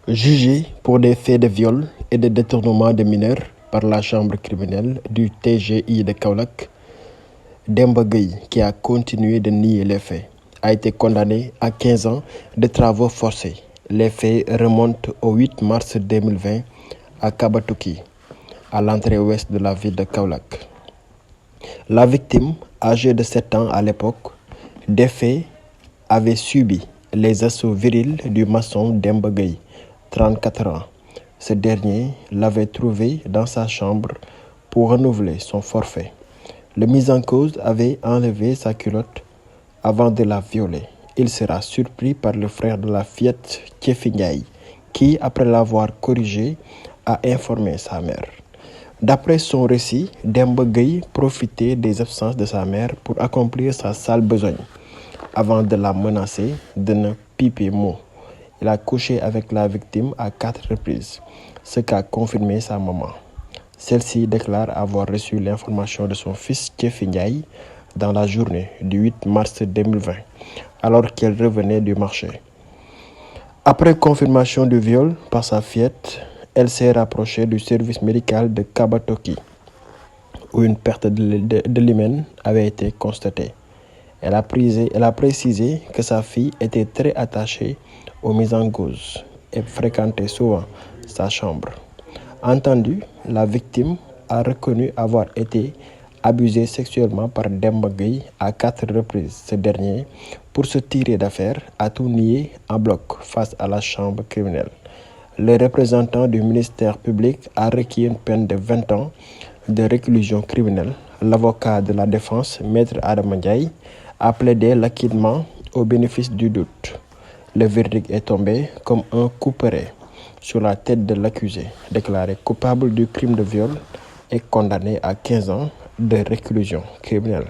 Jugé pour des faits de viol et de détournement de mineurs par la chambre criminelle du TGI de Kaolack, Demba Gueye, qui a continué de nier les faits, a été condamné à 15 ans de travaux forcés. Les faits remontent au 8 mars 2020 à Kabatoki, à l'entrée ouest de la ville de Kaolack. La victime, âgée de 7 ans à l'époque des faits, avait subi les assauts virils du maçon Demba Gueye, 34 ans. Ce dernier l'avait trouvé dans sa chambre pour renouveler son forfait. Le mis en cause avait enlevé sa culotte avant de la violer. Il sera surpris par le frère de la fillette, Tchefi Ndiaye, qui, après l'avoir corrigé, a informé sa mère. D'après son récit, Demba Gueye profitait des absences de sa mère pour accomplir sa sale besogne. Avant de la menacer de ne piper mot, il a couché avec la victime à 4 reprises, ce qu'a confirmé sa maman. Celle-ci déclare avoir reçu l'information de son fils Tchefi Ndiaye dans la journée du 8 mars 2020, alors qu'elle revenait du marché. Après confirmation du viol par sa fillette, elle s'est rapprochée du service médical de Kabatoki, où une perte de l'hymen avait été constatée. Elle a précisé que sa fille était très attachée aux mises en cause et fréquentait souvent sa chambre. Entendue, la victime a reconnu avoir été abusée sexuellement par Demba Gueye à 4 reprises. Ce dernier, pour se tirer d'affaire, a tout nié en bloc face à la chambre criminelle. Le représentant du ministère public a requis une peine de 20 ans de réclusion criminelle. L'avocat de la défense, Maître Adama Ndiaye, a plaidé l'acquittement au bénéfice du doute. Le verdict est tombé comme un couperet sur la tête de l'accusé, déclaré coupable du crime de viol et condamné à 15 ans de réclusion criminelle.